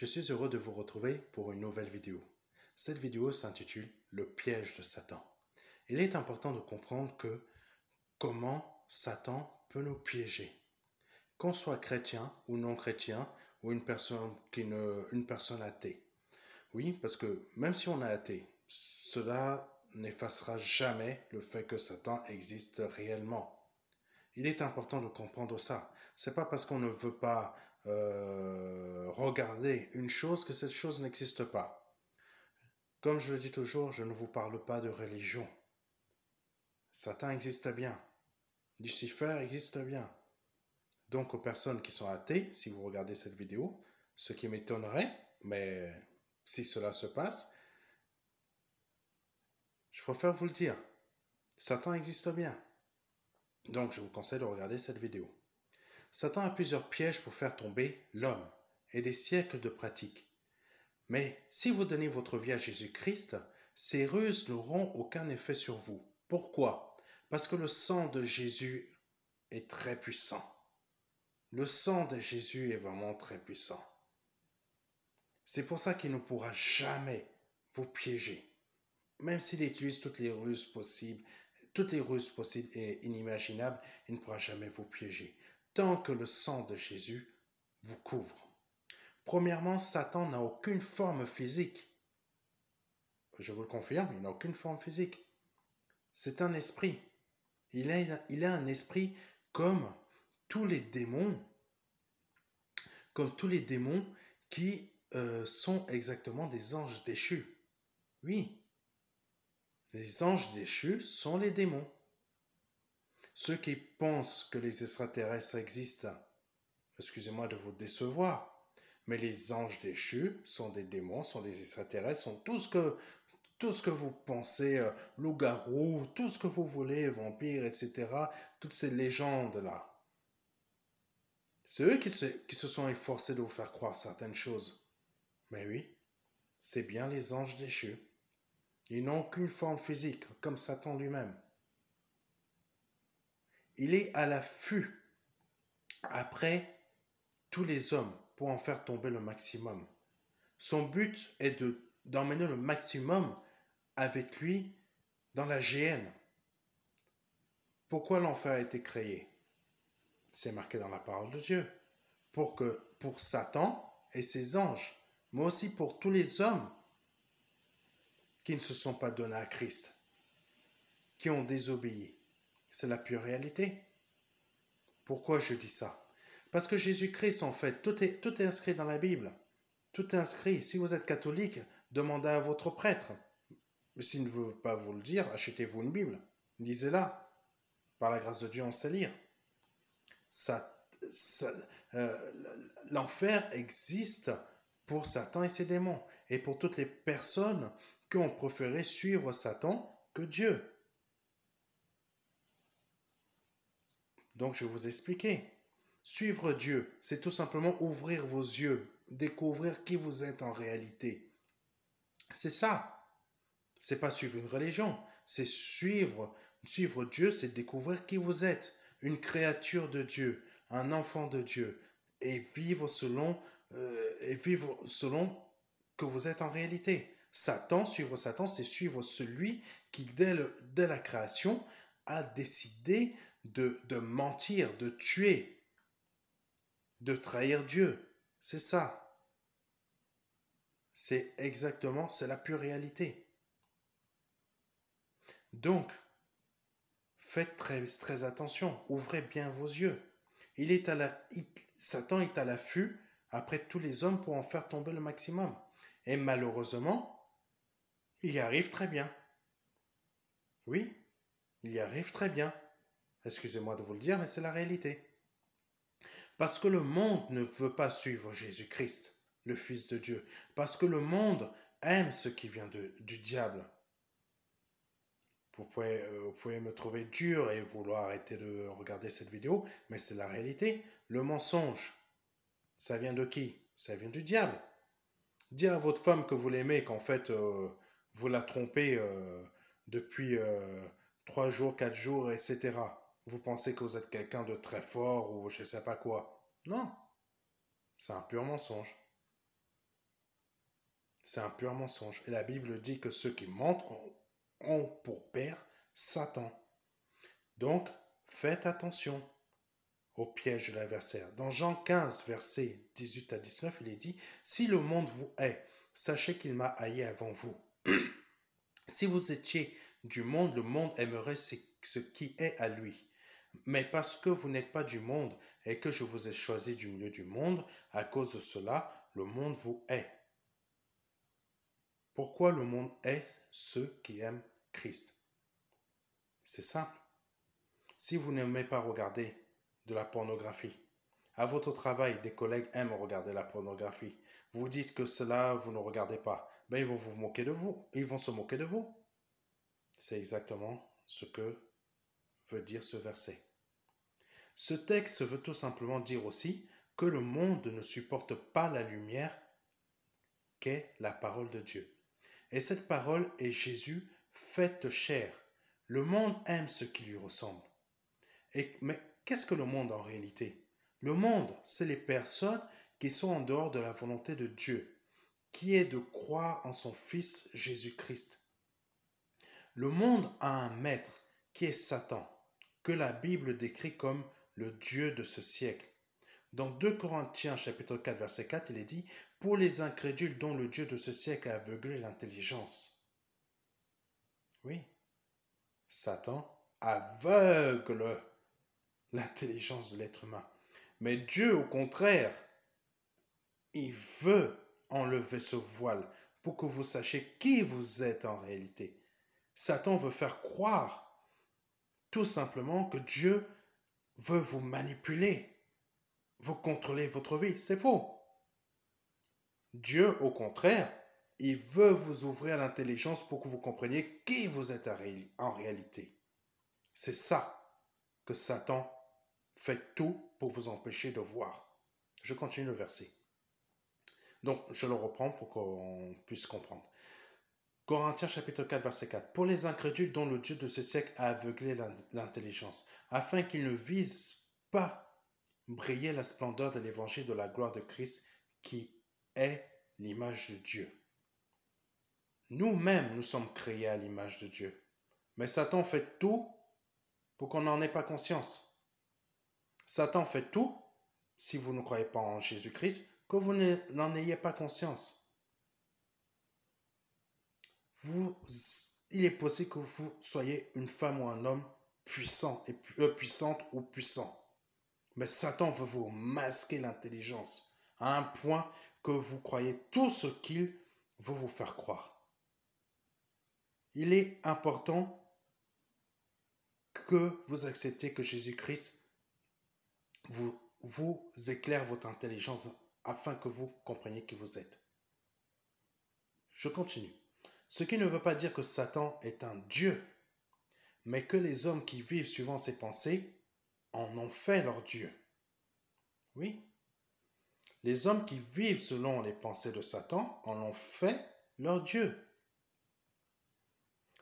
Je suis heureux de vous retrouver pour une nouvelle vidéo. Cette vidéo s'intitule Le piège de Satan. Il est important de comprendre que comment Satan peut nous piéger. Qu'on soit chrétien ou non chrétien ou une personne athée. Oui, parce que même si on est athée, cela n'effacera jamais le fait que Satan existe réellement. Il est important de comprendre ça. C'est pas parce qu'on ne veut pas regarder une chose que cette chose n'existe pas. Comme je le dis toujours, je ne vous parle pas de religion. Satan existe bien. Lucifer existe bien. Donc aux personnes qui sont athées, si vous regardez cette vidéo, ce qui m'étonnerait, mais si cela se passe, je préfère vous le dire. Satan existe bien. Donc je vous conseille de regarder cette vidéo. Satan a plusieurs pièges pour faire tomber l'homme et des siècles de pratiques. Mais si vous donnez votre vie à Jésus-Christ, ces ruses n'auront aucun effet sur vous. Pourquoi? Parce que le sang de Jésus est très puissant. Le sang de Jésus est vraiment très puissant. C'est pour ça qu'il ne pourra jamais vous piéger. Même s'il utilise toutes les ruses possibles et inimaginables, il ne pourra jamais vous piéger. Tant que le sang de Jésus vous couvre. Premièrement, Satan n'a aucune forme physique. Je vous le confirme, il n'a aucune forme physique. C'est un esprit. Il a un esprit comme tous les démons, qui sont exactement des anges déchus. Oui, les anges déchus sont les démons. Ceux qui pensent que les extraterrestres existent, excusez-moi de vous décevoir, mais les anges déchus sont des démons, sont des extraterrestres, sont tout ce que vous pensez, loup-garou, tout ce que vous voulez, vampire, etc. Toutes ces légendes-là. C'est eux qui se sont efforcés de vous faire croire certaines choses. Mais oui, c'est bien les anges déchus. Ils n'ont aucune forme physique, comme Satan lui-même. Il est à l'affût après tous les hommes pour en faire tomber le maximum. Son but est d'emmener le maximum avec lui dans la géhenne. Pourquoi l'enfer a été créé? C'est marqué dans la parole de Dieu. Pour Satan et ses anges, mais aussi pour tous les hommes qui ne se sont pas donnés à Christ, qui ont désobéi. C'est la pure réalité. Pourquoi je dis ça? Parce que Jésus-Christ, en fait, tout est inscrit dans la Bible. Tout est inscrit. Si vous êtes catholique, demandez à votre prêtre. Mais s'il ne veut pas vous le dire, achetez-vous une Bible. Lisez-la. Par la grâce de Dieu, on sait lire. L'enfer existe pour Satan et ses démons, et pour toutes les personnes qui ont préféré suivre Satan que Dieu. Donc je vais vous expliquer. Suivre Dieu, c'est tout simplement ouvrir vos yeux, découvrir qui vous êtes en réalité. C'est ça. C'est pas suivre une religion, c'est suivre Dieu, c'est découvrir qui vous êtes, une créature de Dieu, un enfant de Dieu, et vivre selon que vous êtes en réalité. Suivre Satan, c'est suivre celui qui, dès la création, a décidé de mentir, de tuer, de trahir Dieu. C'est ça. C'est la pure réalité. Donc, faites très attention, ouvrez bien vos yeux. Satan est à l'affût après tous les hommes pour en faire tomber le maximum. Et malheureusement, il y arrive très bien. Oui, il y arrive très bien. Excusez-moi de vous le dire, mais c'est la réalité. Parce que le monde ne veut pas suivre Jésus-Christ, le Fils de Dieu. Parce que le monde aime ce qui vient du diable. Vous pouvez me trouver dur et vouloir arrêter de regarder cette vidéo, mais c'est la réalité. Le mensonge, ça vient de qui? Ça vient du diable. Dire à votre femme que vous l'aimez, qu'en fait, vous la trompez depuis 3 jours, 4 jours, etc. Vous pensez que vous êtes quelqu'un de très fort ou je ne sais pas quoi. Non, c'est un pur mensonge. C'est un pur mensonge. Et la Bible dit que ceux qui mentent ont pour père Satan. Donc, faites attention au piège de l'adversaire. Dans Jean 15, versets 18 à 19, il est dit, « Si le monde vous hait, sachez qu'il m'a haï avant vous. Si vous étiez du monde, le monde aimerait ce qui est à lui. Mais parce que vous n'êtes pas du monde et que je vous ai choisi du milieu du monde, à cause de cela, le monde vous hait. » Pourquoi le monde hait ceux qui aiment Christ? C'est simple. Si vous n'aimez pas regarder de la pornographie, à votre travail, des collègues aiment regarder la pornographie. Vous dites que cela, vous ne regardez pas. Ben, ils vont vous moquer de vous. Ils vont se moquer de vous. C'est exactement ce que veut dire ce verset. Ce texte veut tout simplement dire aussi que le monde ne supporte pas la lumière qu'est la parole de Dieu. Et cette parole est Jésus faite chair. Le monde aime ce qui lui ressemble. Mais qu'est-ce que le monde en réalité? Le monde, c'est les personnes qui sont en dehors de la volonté de Dieu, qui est de croire en son Fils Jésus-Christ. Le monde a un maître qui est Satan, que la Bible décrit comme le Dieu de ce siècle. Dans 2 Corinthiens chapitre 4 verset 4, il est dit « Pour les incrédules dont le Dieu de ce siècle a aveuglé l'intelligence. » Oui, Satan aveugle l'intelligence de l'être humain. Mais Dieu, au contraire, il veut enlever ce voile pour que vous sachiez qui vous êtes en réalité. Satan veut faire croire tout simplement que Dieu veut vous manipuler, vous contrôler votre vie. C'est faux. Dieu, au contraire, il veut vous ouvrir l'intelligence pour que vous compreniez qui vous êtes en réalité. C'est ça que Satan fait tout pour vous empêcher de voir. Je continue le verset. Donc, je le reprends pour qu'on puisse comprendre. Corinthiens chapitre 4, verset 4. Pour les incrédules dont le Dieu de ce siècle a aveuglé l'intelligence, afin qu'ils ne visent pas briller la splendeur de l'évangile de la gloire de Christ, qui est l'image de Dieu. Nous-mêmes, nous sommes créés à l'image de Dieu. Mais Satan fait tout pour qu'on n'en ait pas conscience. Satan fait tout, si vous ne croyez pas en Jésus-Christ, que vous n'en ayez pas conscience. Il est possible que vous soyez une femme ou un homme puissante ou puissant. Mais Satan veut vous masquer l'intelligence à un point que vous croyez tout ce qu'il veut vous faire croire. Il est important que vous acceptez que Jésus-Christ vous éclaire votre intelligence afin que vous compreniez qui vous êtes. Je continue. Ce qui ne veut pas dire que Satan est un Dieu, mais que les hommes qui vivent suivant ses pensées en ont fait leur Dieu. Oui. Les hommes qui vivent selon les pensées de Satan en ont fait leur Dieu.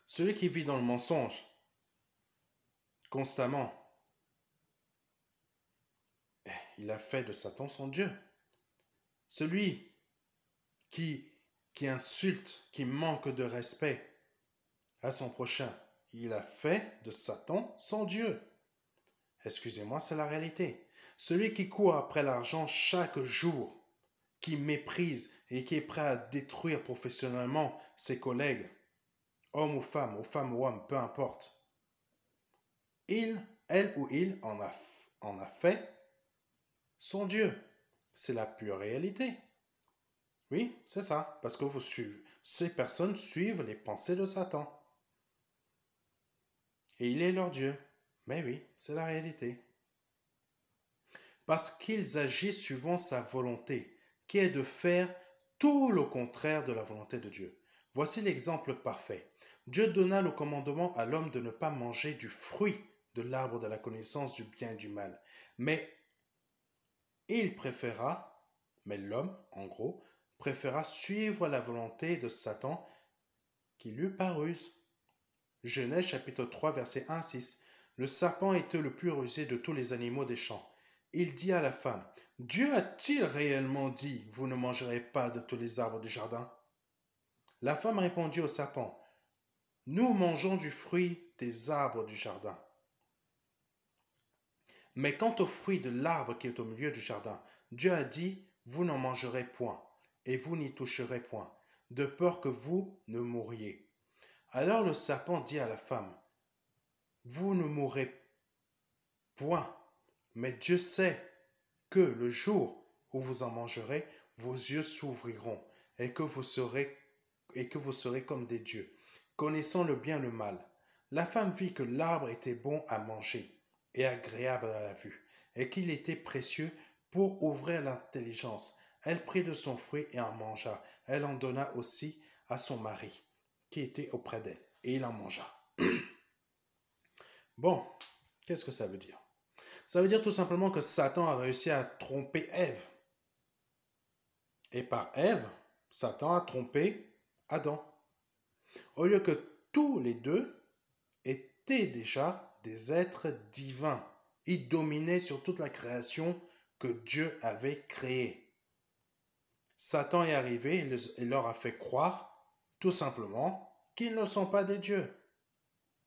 Celui qui vit dans le mensonge constamment, il a fait de Satan son Dieu. Celui qui insulte, qui manque de respect à son prochain, il a fait de Satan son Dieu. Excusez-moi, c'est la réalité. Celui qui court après l'argent chaque jour, qui méprise et qui est prêt à détruire professionnellement ses collègues, hommes ou femmes ou hommes, peu importe, elle ou il en a fait son Dieu. C'est la pure réalité. Oui, c'est ça, parce que ces personnes suivent les pensées de Satan. Et il est leur Dieu. Mais oui, c'est la réalité. Parce qu'ils agissent suivant sa volonté, qui est de faire tout le contraire de la volonté de Dieu. Voici l'exemple parfait. Dieu donna le commandement à l'homme de ne pas manger du fruit de l'arbre de la connaissance du bien et du mal. Mais l'homme, en gros, préféra suivre la volonté de Satan qui lui parut. Genèse chapitre 3 verset 1 à 6. Le serpent était le plus rusé de tous les animaux des champs. Il dit à la femme, Dieu a-t-il réellement dit, vous ne mangerez pas de tous les arbres du jardin? La femme répondit au serpent, nous mangeons du fruit des arbres du jardin. Mais quant au fruit de l'arbre qui est au milieu du jardin, Dieu a dit, vous n'en mangerez point, et vous n'y toucherez point, de peur que vous ne mouriez. Alors le serpent dit à la femme, vous ne mourrez point, mais Dieu sait que le jour où vous en mangerez, vos yeux s'ouvriront, et que vous serez comme des dieux, connaissant le bien et le mal. La femme vit que l'arbre était bon à manger et agréable à la vue, et qu'il était précieux pour ouvrir l'intelligence. Elle prit de son fruit et en mangea. Elle en donna aussi à son mari, qui était auprès d'elle, et il en mangea. Bon, qu'est-ce que ça veut dire? Ça veut dire tout simplement que Satan a réussi à tromper Ève. Et par Ève, Satan a trompé Adam. Au lieu que tous les deux étaient déjà des êtres divins. Ils dominaient sur toute la création que Dieu avait créée. Satan est arrivé et leur a fait croire, tout simplement, qu'ils ne sont pas des dieux.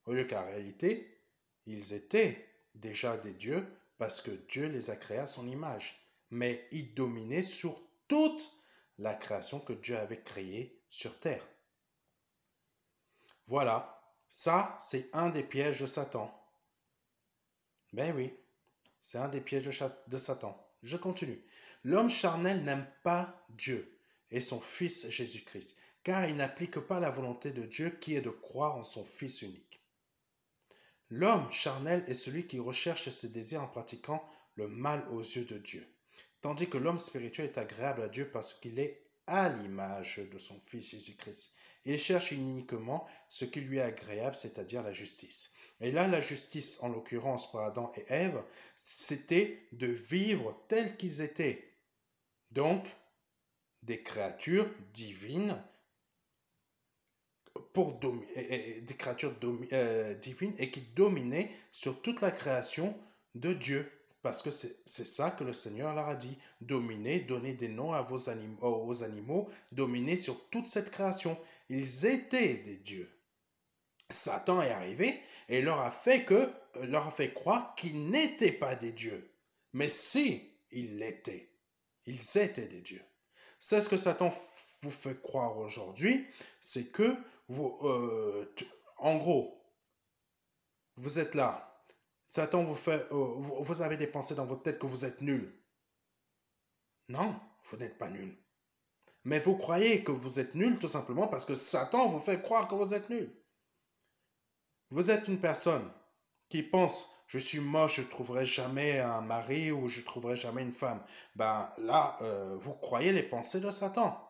Au lieu qu'en réalité, ils étaient déjà des dieux parce que Dieu les a créés à son image. Mais ils dominaient sur toute la création que Dieu avait créée sur terre. Voilà, ça c'est un des pièges de Satan. Ben oui, c'est un des pièges de Satan. Je continue. L'homme charnel n'aime pas Dieu et son Fils Jésus-Christ, car il n'applique pas la volonté de Dieu qui est de croire en son Fils unique. L'homme charnel est celui qui recherche ses désirs en pratiquant le mal aux yeux de Dieu, tandis que l'homme spirituel est agréable à Dieu parce qu'il est à l'image de son Fils Jésus-Christ. Il cherche uniquement ce qui lui est agréable, c'est-à-dire la justice. Et là, la justice, en l'occurrence pour Adam et Ève, c'était de vivre tels qu'ils étaient. Donc, des créatures divines des créatures divines et qui dominaient sur toute la création de Dieu. Parce que c'est ça que le Seigneur leur a dit. Dominer, donner des noms à aux animaux, dominer sur toute cette création. Ils étaient des dieux. Satan est arrivé et leur a fait croire qu'ils n'étaient pas des dieux. Mais si, ils l'étaient. Ils étaient des dieux. C'est ce que Satan vous fait croire aujourd'hui, c'est que en gros, vous êtes là. Satan vous avez des pensées dans votre tête que vous êtes nul. Non, vous n'êtes pas nul. Mais vous croyez que vous êtes nul tout simplement parce que Satan vous fait croire que vous êtes nul. Vous êtes une personne qui pense je suis moche, je ne trouverai jamais un mari ou je ne trouverai jamais une femme. Ben là, vous croyez les pensées de Satan.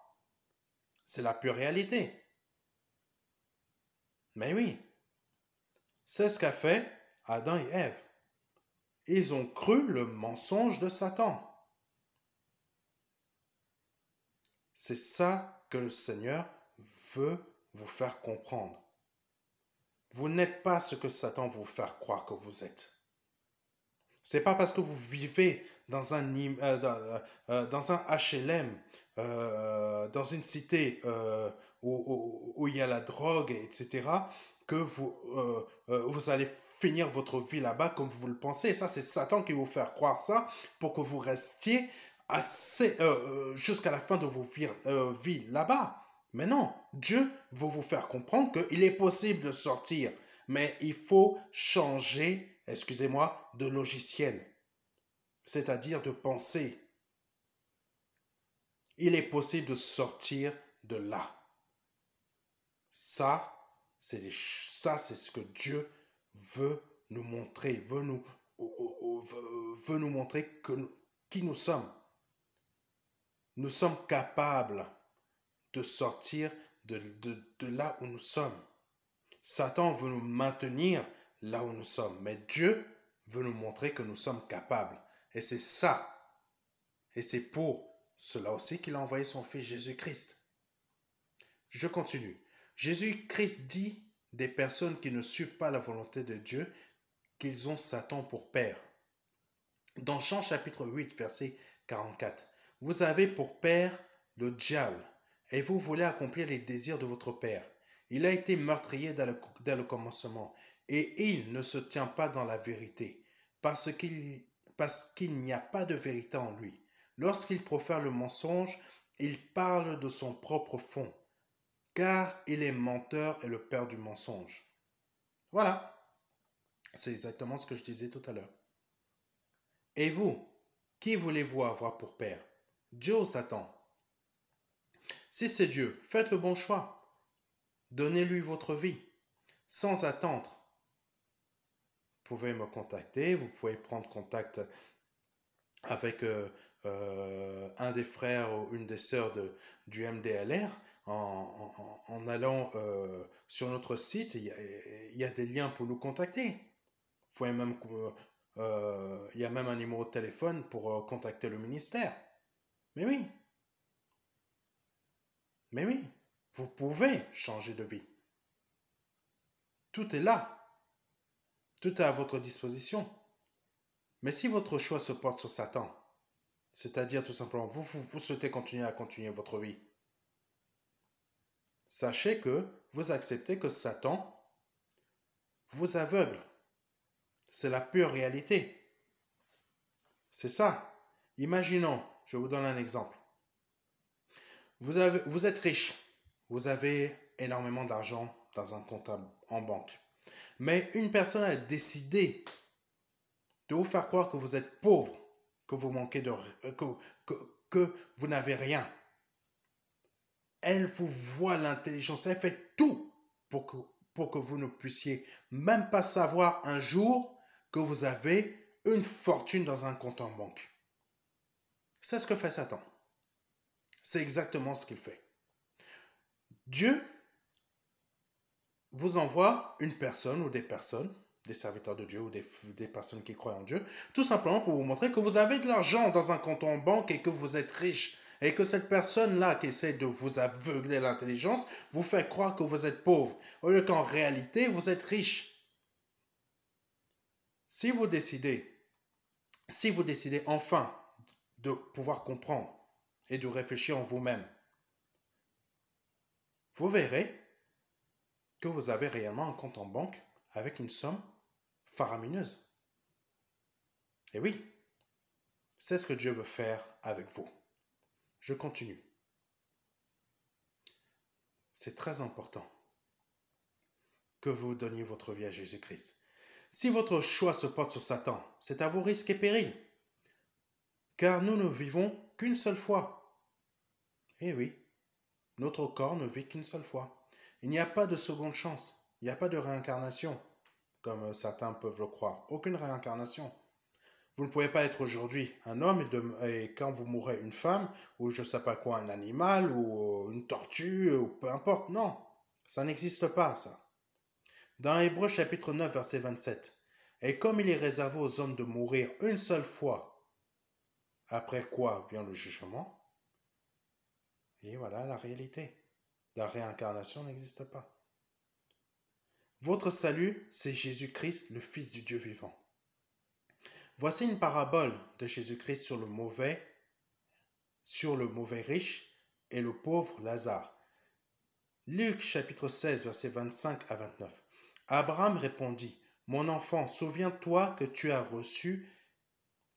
C'est la pure réalité. Mais oui, c'est ce qu'a fait Adam et Ève. Ils ont cru le mensonge de Satan. C'est ça que le Seigneur veut vous faire comprendre. Vous n'êtes pas ce que Satan veut vous faire croire que vous êtes. C'est pas parce que vous vivez dans un HLM, dans une cité où il y a la drogue, etc., que vous allez finir votre vie là-bas comme vous le pensez. Ça, c'est Satan qui va vous faire croire ça pour que vous restiez jusqu'à la fin de vos vies là-bas. Mais non, Dieu veut vous faire comprendre qu'il est possible de sortir, mais il faut changer, excusez-moi, de logiciel, c'est-à-dire de pensée. Il est possible de sortir de là. Ça, c'est ce que Dieu veut nous montrer, veut nous montrer qui nous sommes. Nous sommes capables de sortir de là où nous sommes. Satan veut nous maintenir là où nous sommes, mais Dieu veut nous montrer que nous sommes capables. Et c'est ça. Et c'est pour cela aussi qu'il a envoyé son Fils Jésus-Christ. Je continue. Jésus-Christ dit des personnes qui ne suivent pas la volonté de Dieu qu'ils ont Satan pour père. Dans Jean chapitre 8, verset 44, vous avez pour père le diable, et vous voulez accomplir les désirs de votre père. Il a été meurtrier dès le commencement, et il ne se tient pas dans la vérité, parce qu'il n'y a pas de vérité en lui. Lorsqu'il profère le mensonge, il parle de son propre fond, car il est menteur et le père du mensonge. Voilà, c'est exactement ce que je disais tout à l'heure. Et vous, qui voulez-vous avoir pour père? Dieu ou Satan? Si c'est Dieu, faites le bon choix. Donnez-lui votre vie, sans attendre. Vous pouvez me contacter, vous pouvez prendre contact avec un des frères ou une des sœurs du MDLR en allant sur notre site. Il y a des liens pour nous contacter. Vous pouvez même, il y a même un numéro de téléphone pour contacter le ministère. Mais oui, mais oui, vous pouvez changer de vie. Tout est là. Tout est à votre disposition. Mais si votre choix se porte sur Satan, c'est-à-dire tout simplement vous souhaitez continuer votre vie, sachez que vous acceptez que Satan vous aveugle. C'est la pure réalité. C'est ça. Imaginons, je vous donne un exemple. Vous êtes riche, vous avez énormément d'argent dans un compte en banque. Mais une personne a décidé de vous faire croire que vous êtes pauvre, que vous manquez que vous n'avez rien. Elle vous voit l'intelligence, elle fait tout pour que vous ne puissiez même pas savoir un jour que vous avez une fortune dans un compte en banque. C'est ce que fait Satan. C'est exactement ce qu'il fait. Dieu vous envoie une personne ou des personnes, des serviteurs de Dieu ou des personnes qui croient en Dieu, tout simplement pour vous montrer que vous avez de l'argent dans un compte en banque et que vous êtes riche. Et que cette personne-là qui essaie de vous aveugler l'intelligence vous fait croire que vous êtes pauvre, au lieu qu'en réalité, vous êtes riche. Si vous décidez enfin de pouvoir comprendre et de réfléchir en vous-même, vous verrez que vous avez réellement un compte en banque avec une somme faramineuse. Et oui, c'est ce que Dieu veut faire avec vous. Je continue. C'est très important que vous donniez votre vie à Jésus-Christ. Si votre choix se porte sur Satan, c'est à vos risques et périls. Car nous ne vivons qu'une seule fois. Eh oui, notre corps ne vit qu'une seule fois. Il n'y a pas de seconde chance. Il n'y a pas de réincarnation, comme certains peuvent le croire. Aucune réincarnation. Vous ne pouvez pas être aujourd'hui un homme et quand vous mourrez une femme, ou je ne sais pas quoi, un animal, ou une tortue, ou peu importe. Non, ça n'existe pas, ça. Dans Hébreux chapitre 9, verset 27, « Et comme il est réservé aux hommes de mourir une seule fois, après quoi vient le jugement, et voilà la réalité. La réincarnation n'existe pas. Votre salut, c'est Jésus-Christ, le Fils du Dieu vivant. Voici une parabole de Jésus-Christ sur le mauvais riche et le pauvre Lazare. Luc chapitre 16, versets 25 à 29. Abraham répondit, « Mon enfant, souviens-toi que tu as reçu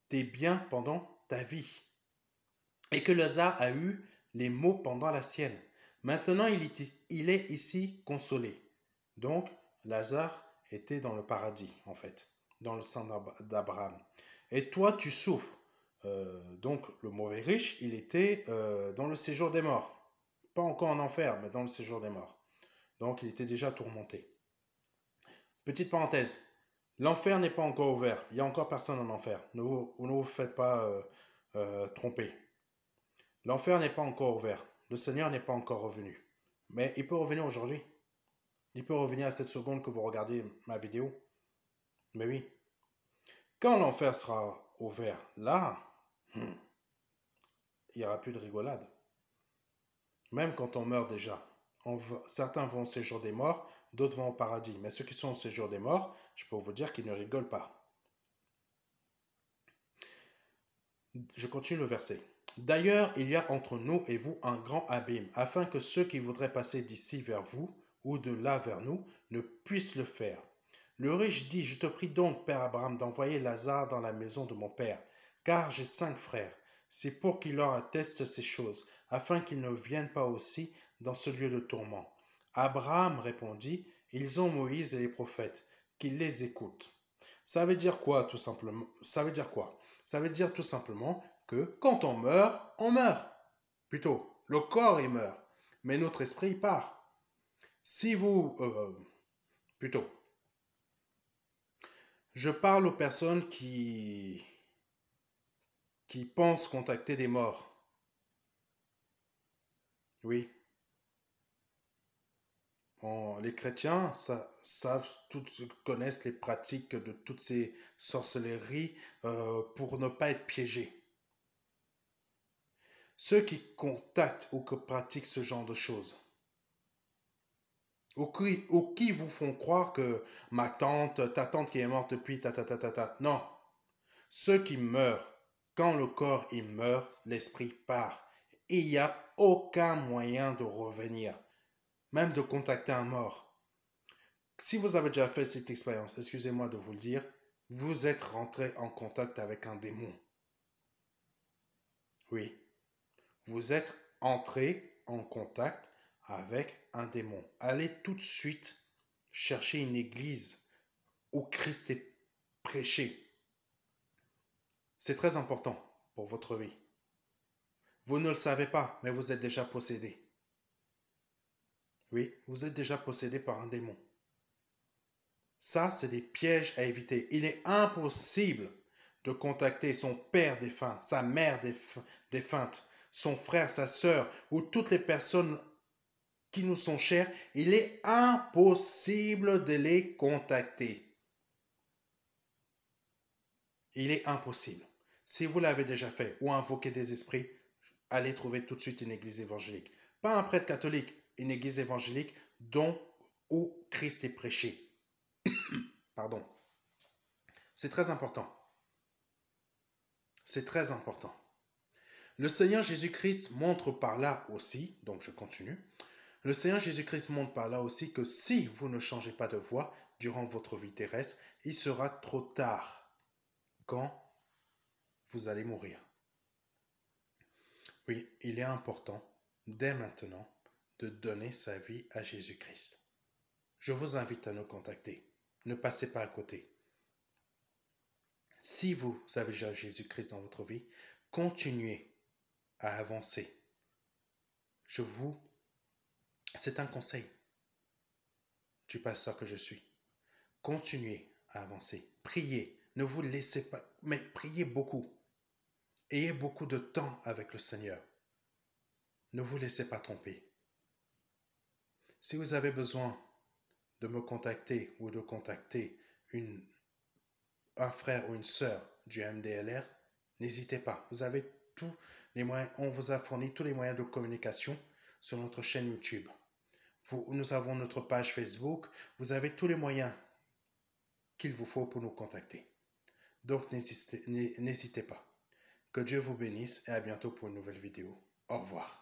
tes biens pendant ta vie, et que Lazare a eu les maux pendant la sienne. Maintenant, il est ici consolé. » Donc, Lazare était dans le paradis, en fait, dans le sein d'Abraham. Et toi, tu souffres. Donc, le mauvais riche, il était dans le séjour des morts. Pas encore en enfer, mais dans le séjour des morts. Donc, il était déjà tourmenté. Petite parenthèse, l'enfer n'est pas encore ouvert. Il n'y a encore personne en enfer. Ne vous faites pas tromper. L'enfer n'est pas encore ouvert. Le Seigneur n'est pas encore revenu. Mais il peut revenir aujourd'hui. Il peut revenir à cette seconde que vous regardez ma vidéo. Mais oui. Quand l'enfer sera ouvert, là, il n'y aura plus de rigolade. Même quand on meurt déjà. Certains vont au séjour des morts, d'autres vont au paradis. Mais ceux qui sont au séjour des morts, je peux vous dire qu'ils ne rigolent pas. Je continue le verset. D'ailleurs, il y a entre nous et vous un grand abîme, afin que ceux qui voudraient passer d'ici vers vous, ou de là vers nous, ne puissent le faire. Le riche dit, je te prie donc, Père Abraham, d'envoyer Lazare dans la maison de mon père, car j'ai 5 frères. C'est pour qu'il leur atteste ces choses, afin qu'ils ne viennent pas aussi dans ce lieu de tourment. Abraham répondit, ils ont Moïse et les prophètes, qu'ils les écoutent. Ça veut dire quoi, tout simplement? Ça veut dire quoi? Ça veut dire tout simplement que quand on meurt, on meurt. Plutôt, le corps, il meurt, mais notre esprit, il part. Si vous... plutôt, je parle aux personnes qui pensent contacter des morts. Oui, les chrétiens savent, connaissent les pratiques de toutes ces sorcelleries pour ne pas être piégés. Ceux qui contactent ou qui pratiquent ce genre de choses, ou qui vous font croire que ma tante, ta tante qui est morte depuis ta. Non, ceux qui meurent, quand le corps il meurt, l'esprit part. Et il n'y a aucun moyen de revenir, même de contacter un mort. Si vous avez déjà fait cette expérience, excusez-moi de vous le dire, vous êtes rentré en contact avec un démon. Oui, vous êtes entré en contact avec un démon. Allez tout de suite chercher une église où Christ est prêché. C'est très important pour votre vie. Vous ne le savez pas, mais vous êtes déjà possédé. Oui, vous êtes déjà possédé par un démon. Ça, c'est des pièges à éviter. Il est impossible de contacter son père défunt, sa mère défunte, son frère, sa sœur, ou toutes les personnes qui nous sont chères. Il est impossible de les contacter. Il est impossible. Si vous l'avez déjà fait ou invoqué des esprits, allez trouver tout de suite une église évangélique. Pas un prêtre catholique, une église évangélique où Christ est prêché. Pardon. C'est très important. C'est très important. Le Seigneur Jésus-Christ montre par là aussi, donc je continue, le Seigneur Jésus-Christ montre par là aussi que si vous ne changez pas de voie durant votre vie terrestre, il sera trop tard quand vous allez mourir. Oui, il est important, dès maintenant, de donner sa vie à Jésus-Christ. Je vous invite à nous contacter. Ne passez pas à côté. Si vous avez déjà Jésus-Christ dans votre vie, continuez à avancer. C'est un conseil du pasteur que je suis. Continuez à avancer. Priez. Ne vous laissez pas, mais priez beaucoup. Ayez beaucoup de temps avec le Seigneur. Ne vous laissez pas tromper. Si vous avez besoin de me contacter ou de contacter un frère ou une sœur du MDLR, n'hésitez pas. Vous avez tous les moyens, on vous a fourni tous les moyens de communication sur notre chaîne YouTube. Nous avons notre page Facebook. Vous avez tous les moyens qu'il vous faut pour nous contacter. Donc n'hésitez pas. Que Dieu vous bénisse et à bientôt pour une nouvelle vidéo. Au revoir.